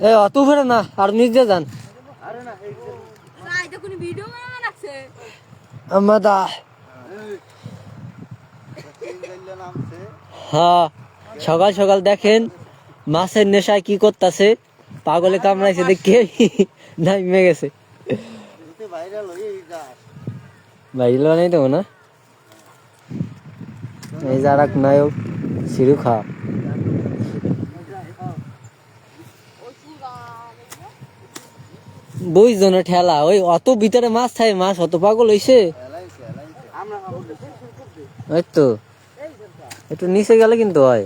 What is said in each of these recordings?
এ অত ফেরে না আর নিজে যান আমাদা হ্যাঁ সকাল সকাল দেখেন মাছের নেশায় কি করতেছে পাগলে কামড়াইছে দেখে নামে গেছে ভাইরাল বানাই দেবো না এই যারাক নায়ক সিরু খা বুঝজনে ঠেলা ওই অত ভিতরে মাছ থাকে মাছ অত পাগল হইছে ওই তো একটু নিচে গেলে কিন্তু হয়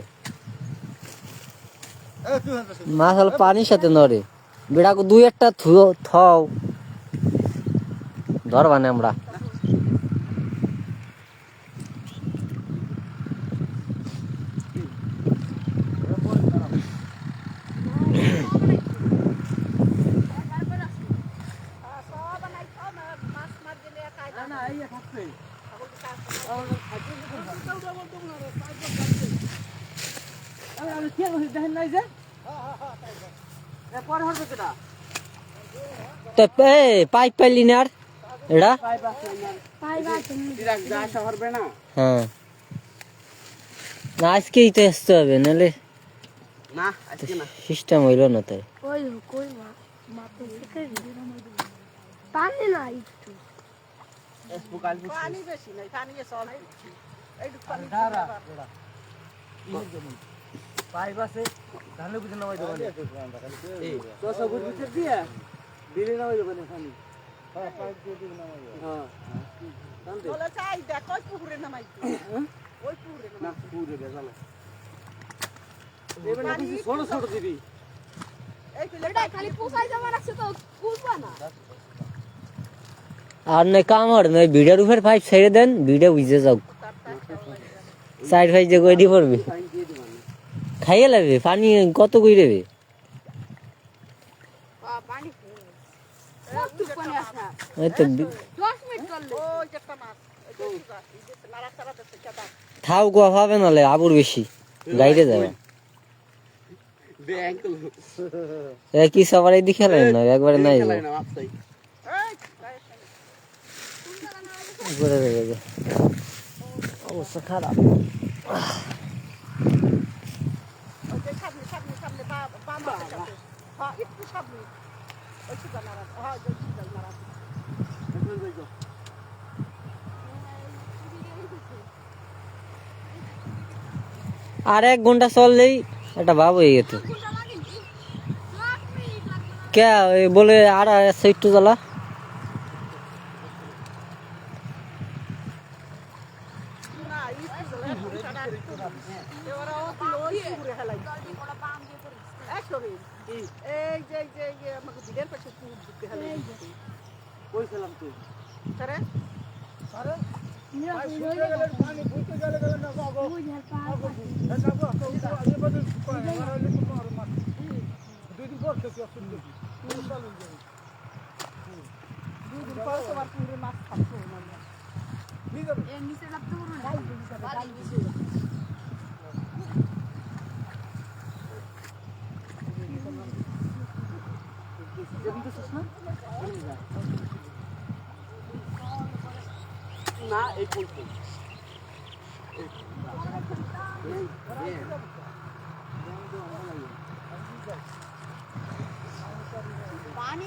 মাছ হলো পানির সাথে নড়ে বিড়াকে দুই একটা থাও ধরবানে আমরা পাইপ পাইলি না আর এটা হ্যাঁ না আজকেই তো আসতে হবে নাহলে সিস্টেম হইল না তাই পাইপ আছে ধানের ভিতরে নামাই দেবো দিয়ে দিলে নামাই দেবো পানি পাইপ দিয়ে দিলে নামাই দেবো বলে চাই দেখো পুকুরে নামাই ওই পুকুরে না পুকুরে বেজালে এবারে কিছু ছোট ছোট দিবি এই পিলেটা খালি পোষাই যাওয়ার আছে তো কুলবা না আর না কাম আর না ভিডিওর উপর পাইপ ছেড়ে দেন ভিডিও ভিজে যাও সাইড ভাই যে কই দি পড়বি খাইয়ে লাগবে পানি কত কই দেবে পানি এই তো 10 মিনিট করলে ওই একটা মাছ নাড়া সারা দিতে চাটা থাও গো হবে নালে আবুর বেশি গাইতে যাবে ব্যাংক এ কি সবারই দিখালেন না একবারে নাই ঘুরে যাবে অবস্থা খারাপ আর 1 ঘন্টা চললেই একটা ভাব হয়ে যেত কে বলে আর একটু জ্বালা না এই ফুল পানি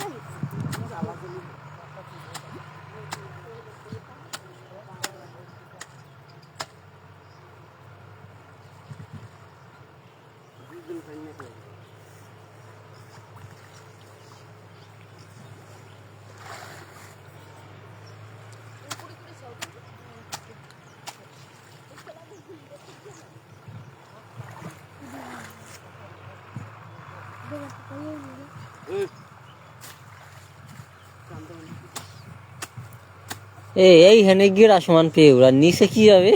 এই হেনে গিয়ে আসমান পেয়ে ওরা নিচে কি যাবে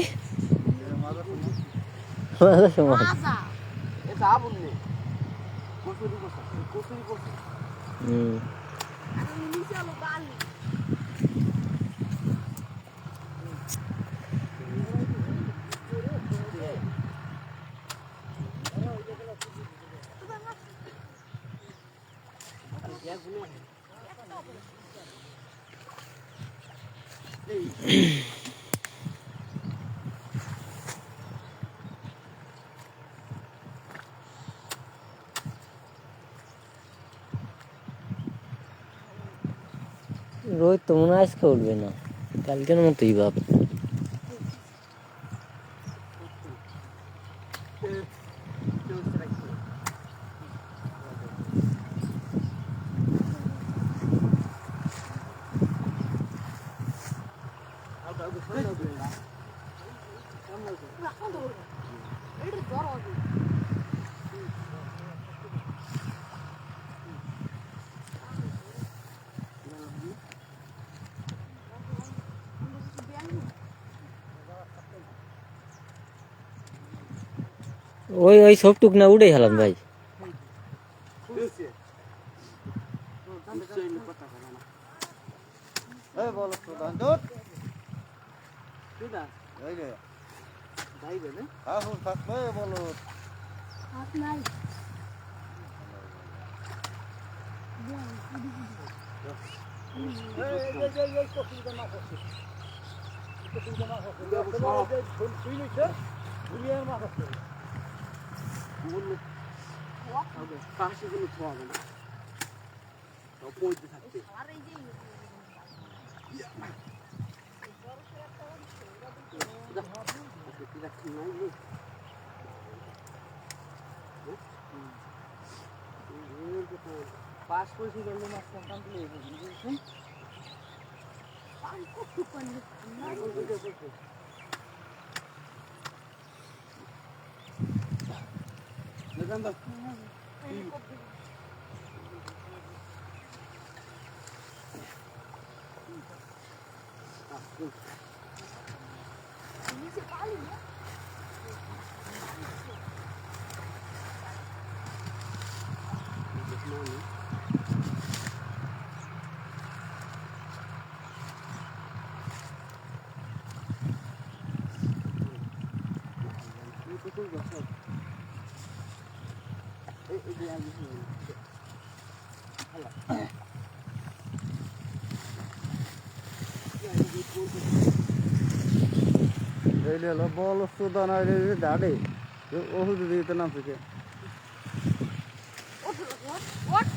রোহিত তো মনে হয় আজকে উঠবে না, কালকের মতোই ভাব। ওই ওই সব টুক না উড়ে গেলাম ভাই। পাঁচ পয়সা গেলে মাছটা কামড়ে বুঝছেন বল সুদান দাঁড়ে ওষুধ দিতে নাম থেকে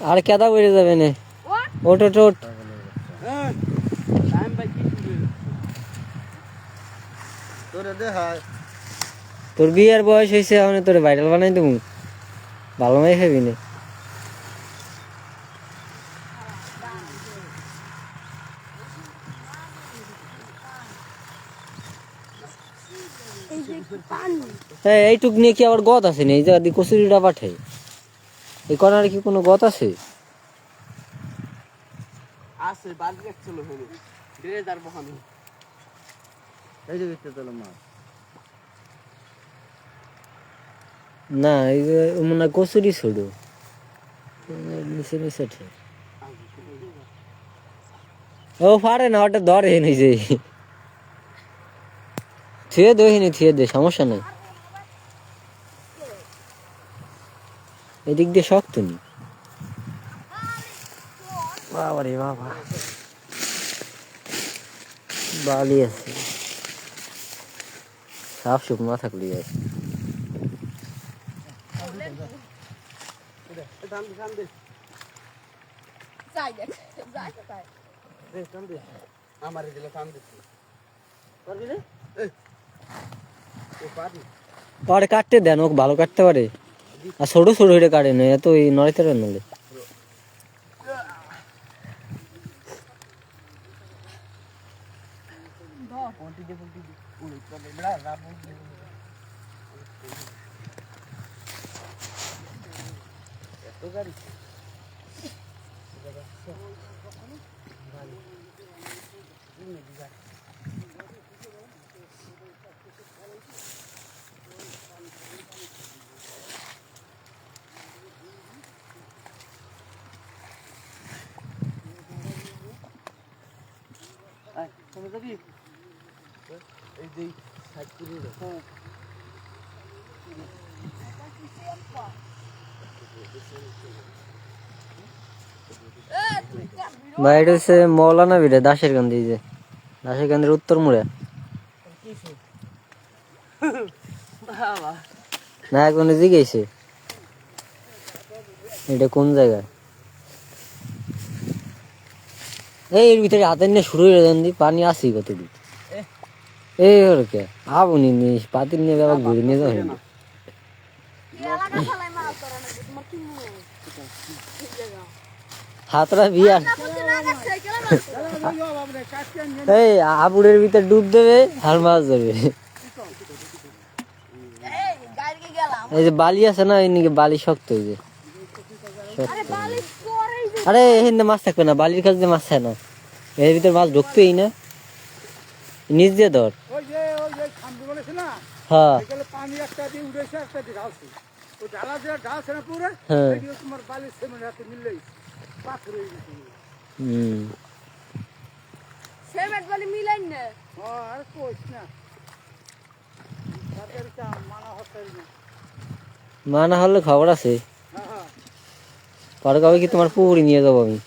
আর কেদা বেড়ে যাবে না, ওট ওট ওট। তোরে দেখায় তোর বিয়ের বয়স হয়েছে, এখন তোর ভাইরাল বানাই দেবো, ভালো মাই খাবি না। এইটুক নিয়ে কি আবার গত আছে না? এই যে কচুরিটা পাঠাই, এই কর্নারে কি কোনো গত আছে? আছে বাদ গেছিল হলো ড্রেজার বহানো এই যে দেখতে চলো মাছ না, এই যে মনে হয় কচুরি ছোট নিচে নিচে ঠিক। ও পারে না, ওটা ধরে নিজে থুয়ে দেখিনি, থুয়ে দে, সমস্যা নেই। এদিক দিয়ে শক্ত নি বাবা রে বাবা, বালি আছে, সাফ সুপ না থাকলে যায়। আমার দিলে কাম দিচ্ছি পারে কাটতে দেন, ও ভালো কাটতে পারে, আর ছোট ছোট হয়ে কাটে না, এত ওই নড়াইতে পারে নাহলে। তুমি যাবি এই যে সাইড করে হ্যাঁ ভাই এটা হচ্ছে মৌলানা বিরে দাসের কান্দি, যে দাসের কান্দির উত্তর মুড়ে না, এখন জিজ্ঞেসে এটা কোন জায়গায়। এই এর ভিতরে হাতের নিয়ে শুরু হয়ে যান দি, পানি আসি কতদিন এই ওর কে আবনি নিয়ে পাতিল নিয়ে আবার ঘুরে নিয়ে যাও। হাতরা বিয়ার এই আবুরের ভিতরে ডুব দেবে আর মাছ ধরবে। এই যে বালি আছে না, এই নিকে বালি শক্ত, এই যে শক্ত। আরে এখানে মাছ থাকবে না, বালির কাছে দিয়ে মাছ থাকে না, এর ভিতরে মাছ ঢুকবেই না, নিচ দিয়ে ধর। হ্যাঁ মানা হলে খবর আছে, পরে কবে কি তোমার পুকুরি নিয়ে যাবো আমি।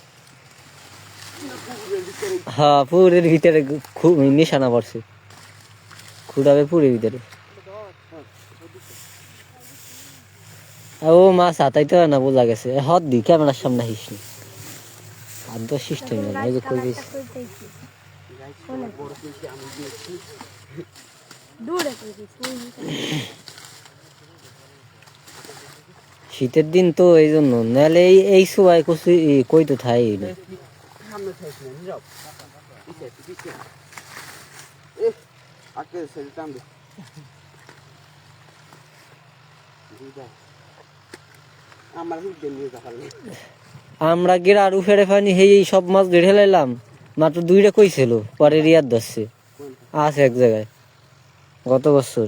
হ্যাঁ পুকুরের ভিতরে খুব নিশানা পড়ছে, খুঁড়াবে পুকুরের ভিতরে। ও মাছ হাতাইতে হয় না, বোঝা গেছে। হদ দি ক্যামেরার সামনে হিস নি, আদ্য সিস্টেম এই যে কই দিস। শীতের দিন তো এই জন্য, নাহলে এই সময় কচু কই তো থাই না। আমরা গেরার উফেরে পানি হেই সব মাছ ধরে লাইলাম, মাত্র 2টা কইছিল, পরে রিয়াদ ধরছে আছে এক জায়গায় গত বছর।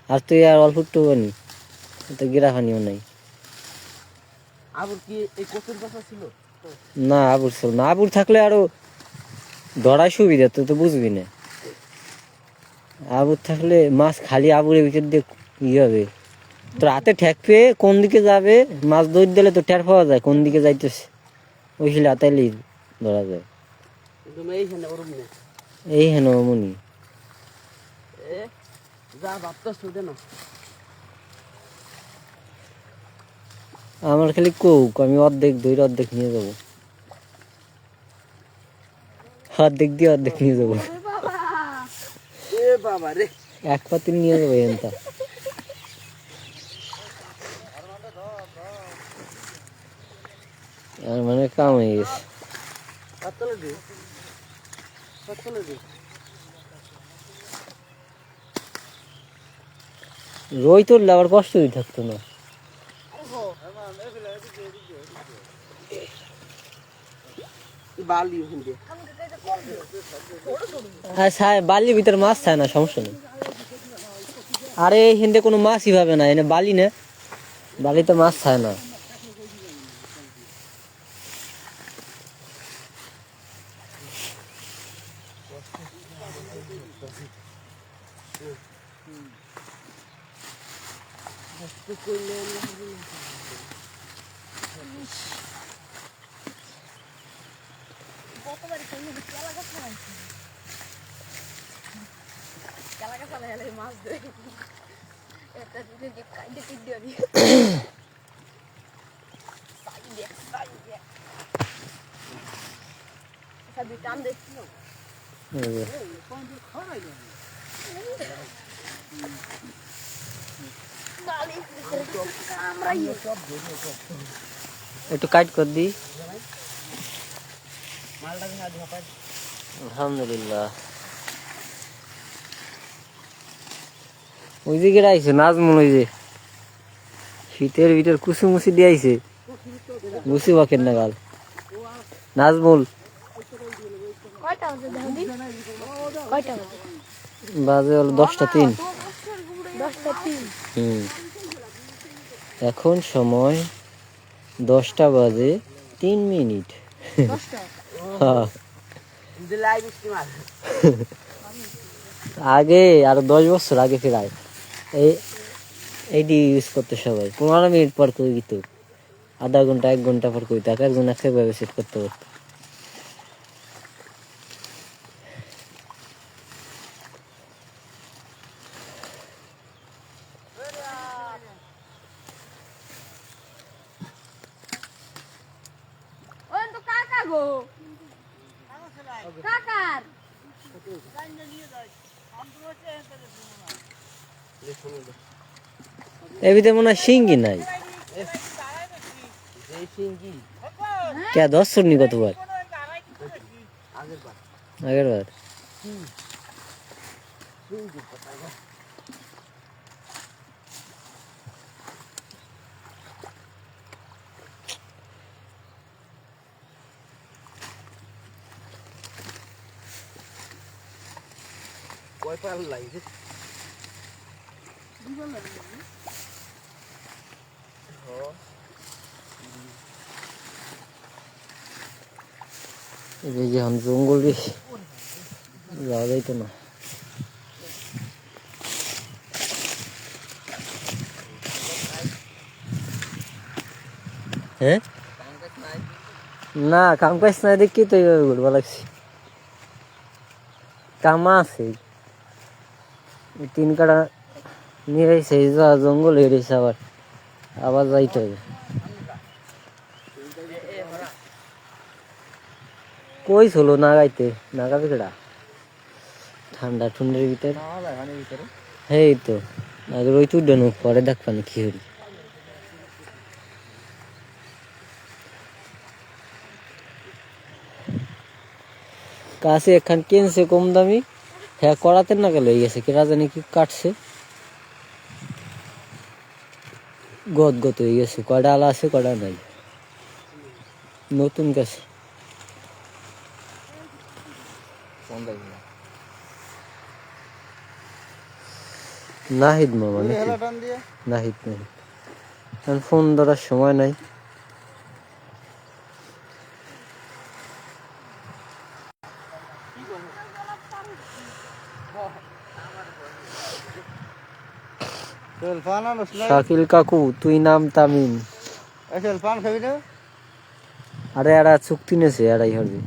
আর তুই আর অল্প একটু বানি তো গেরা পানিও নাই। না আবুর ছিল না, আবুর থাকলে আরো ধরার সুবিধা, তুই তো বুঝবি না। আবুর থাকলে মাছ খালি আবুরের ভিতর দিয়ে ই হবে, তোর হাতে ঠেক পেয়ে কোন দিকে যাবে মাছ দৌড় দিলে তো টের পাওয়া যায় কোন দিকে যাইতেছে, ওই হিলে হাতাইলেই ধরা যায়। এই হেন মনি আমার খালি কোক, আমি অর্ধেক দই অর্ধেক নিয়ে যাবো, অর্ধেক দিয়ে অর্ধেক নিয়ে যাবো, এক পাতিল নিয়ে যাবো এনতা। আর মানে কাম হয়ে গেছে। রই তুললে আবার কষ্ট হয়ে থাকতো না। বালির ভিতরে মাছ থাকে না, সমস্যা নেই। আরে হিন্দে কোনো মাছই পাবে না, এনে বালি না, বালিতে মাছ থাকে না। একটু কাট কর দি। আলহামদুলিল্লাহ। ওই দিকে আইছে নাজমুল, ওই যে শীতের ভিতর কুসুমুসি দিয়ে আইছে, বুঝি বাকের নাগাল নাজমুল। বাজে হলো 10টা 3। এখন সময় 10টা বাজে 3 মিনিট। আগে আর 10 বছর আগে প্রায় এইটি ইউজ করতে সবাই 15 মিনিট পর করে দিত, আধা ঘন্টা 1 ঘন্টা পর কইতে একজন একভাবে সেট করতে পারতো। এবিতে মনে হয় সিঙ্গি নাই কে 10 নি কতবার আগের বার এই যে এখন জঙ্গল বেশি যাওয়া যাইতো না। হ্যাঁ না কাম কাজ না দেখি তো এইভাবে ঘুরবা লাগছে। কামা আছে 3 কাটা নিয়ে এসে জঙ্গল হেরেছে আবার আবার যাইতে হবে। কই ছিল না গাইতে না গাবে কেডা ঠান্ডা ঠুন্ডের ভিতরে এই তো আগে ওই তুই ডেনো পরে দেখবানি কি হল। কাছে এখান কিনছে কম দামি হ্যাঁ করাতে না গেল গেছে কেরা জানি কি কাটছে গত গত হয়ে গেছে কয়টা আলা আছে কয়টা নাই নতুন গাছ নাহিদ মামা নাহিদ নাহিদ ফোন ধরার সময় নাই। শাকিল কাকু তুই নাম তামিম আরে এরা চুক্তি নেছে এরাই হবে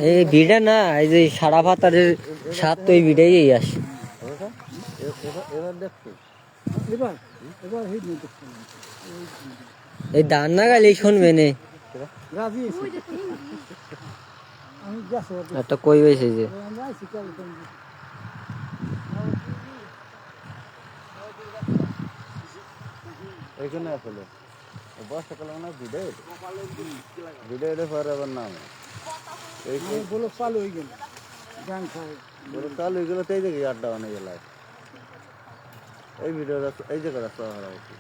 এই ভিড়া না এই যে সারা পাতারের স্বাদ তো এই ভিড়াই আসে। এই দান না গালে শুনবে নে একটা কই হয়েছে যে এইখানে আসলে বর্ষাকালে মানে ভিড়ে ভিড়ে এলে পরে আবার নাম বলো চালু হয়ে গেল গান খায় বলো চালু হয়ে গেলো তো এই জায়গায় আড্ডা অনেক গেল এই ভিডিওটা এই জায়গাটা শহর আছে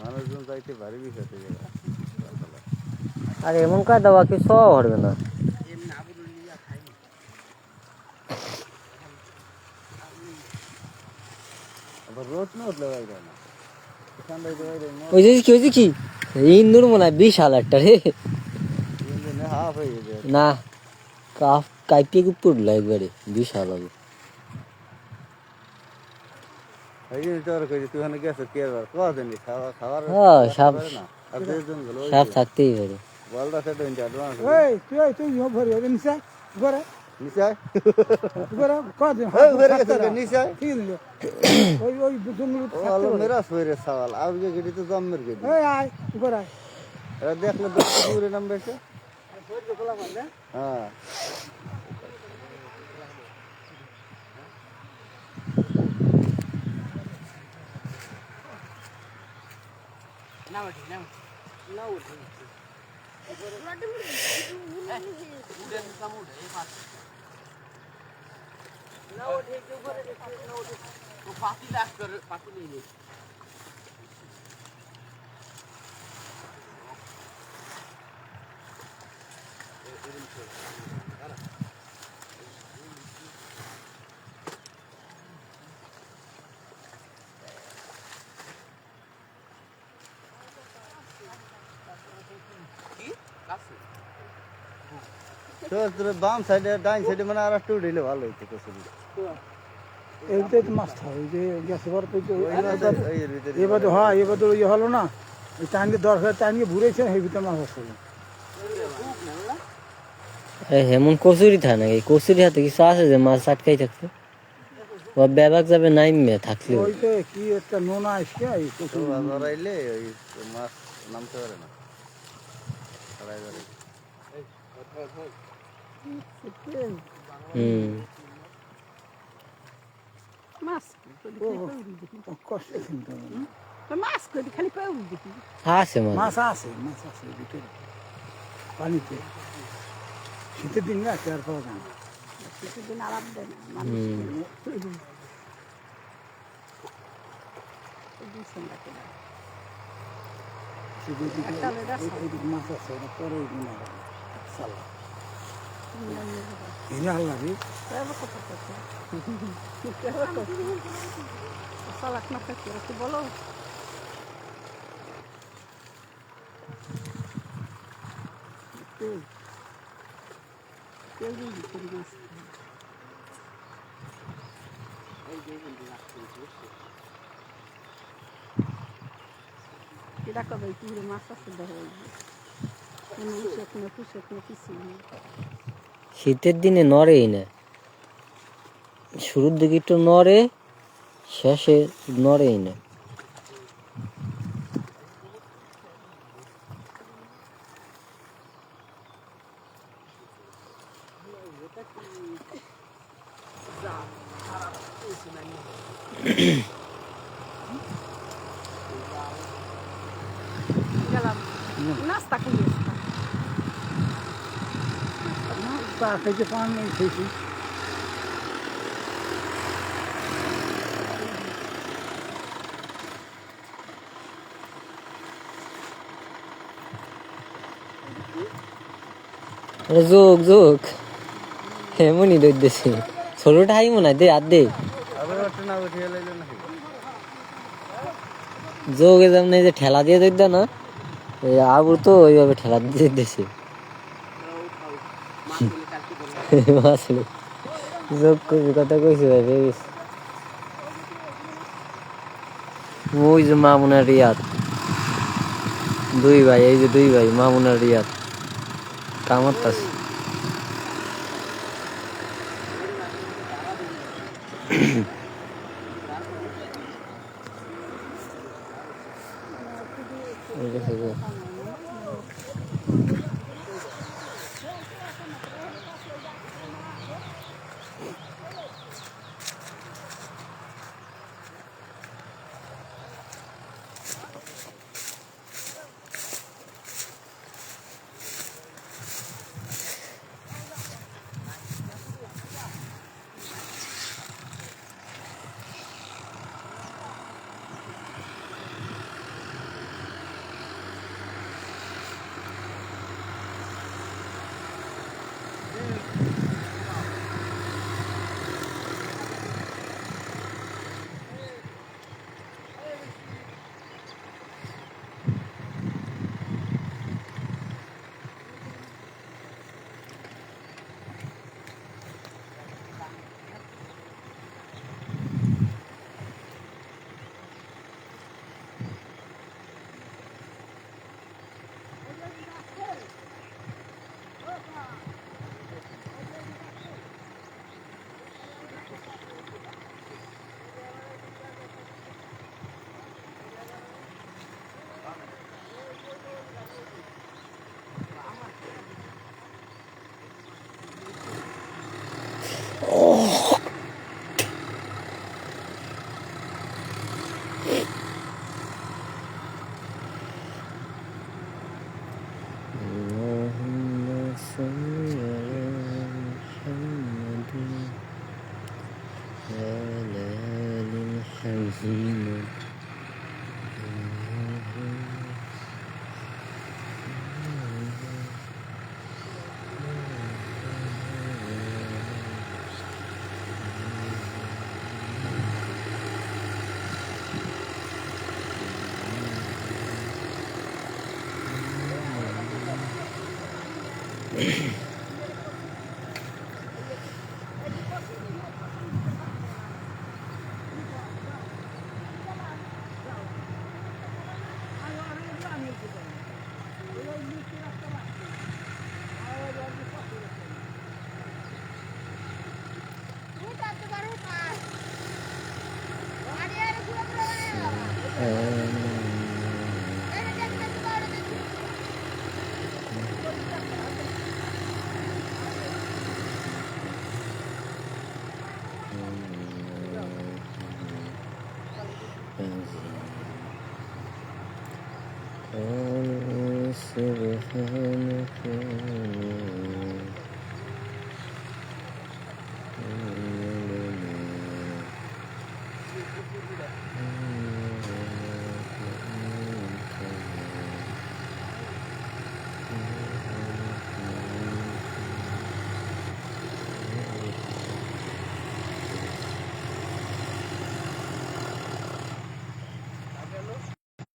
মানুষজন যাইতে ভারী বিষয় জায়গা আর এমন কাজ দেওয়া কি সব হবে না রোড না উঠলে না ওই যে কি হয়েছে কি ইন্দুর মনে হয় 20,000 টা রে না কাপ কাইপে পড়লো একবারে 20,000 সাপ থাকতেই পারে নিচে আয়। এবারে কদিন এই বেরে গেছে রে, নিচে আয়। কি দিল ওই জমি ও আলো মেরা সইরে সাওয়াল আউগে গেডি তো জম্মের গেডি এই আয় এবারে আয় এরা দেখলে দেখতে পুরে নাম বেশে হ্যাঁ তো তোর বাম সাইডে ডাইন সাইডে মানে আর একটু উঠলে ভালো হইতো কসুরি এইটাই তো মাছ থাকে ওই যে গ্যাসে ভর তো এর ভিতরে এবার তো হয় এবার তো ইয়ে হলো না ওই টাইমকে দরকার টাইমকে ঘুরেছে সেই ভিতরে মাছ আসছিল হেমন কচুরি থা নাকি কচুরি হাতে কিছু আছে যে মাছ আটকাই থাকতো ও ব্যাবাক যাবে নাইমে থাকলে ওইতে কি একটা নোনা আসছে এই তো কচুরি ধরাইলে ওই মাছ নামতে পারে না ধরাই ধরে মাছ কষ্ট কিনতে হবে না। মাছ করি খালি পাউ দেখি আছে মাছ মাছ আছে ভিতরে পানিতে শীতের দিন না আর পাওয়া যায় না কিছুদিন আরাম দেয় না মানুষ শীতের দিকে ওইদিকে মাছ আছে ওটা পরে ওই দিন আর সালা এনে আল্লাহ রে সালাক না খাচ্ছি কি বলো এটা কবে পুরো মাছ আছে দেখো কিছু শীতের দিনে নড়েই না শুরুর দিকে একটু নড়ে শেষে নড়েই না গেলাম নাস্তা করি চা খাইতে পান নেই খেয়েছি যোগ যোগ এমনই দৈদ্যছি ছোটটা হাই মনে হয় দে আর দে আবার একটা না উঠিয়ে লাইলে না যোগে যেমন এই যে ঠেলা দিয়ে দৈদ্য না এই আবু তো ওইভাবে ঠেলা দিয়ে দিতেছে আসলে যোগ করবি কথা কইছি ভাই বেশ ওই যে মামুনা রিয়াদ দুই ভাই এই যে দুই ভাই মামুনা রিয়াদ কামাতাস سبحانك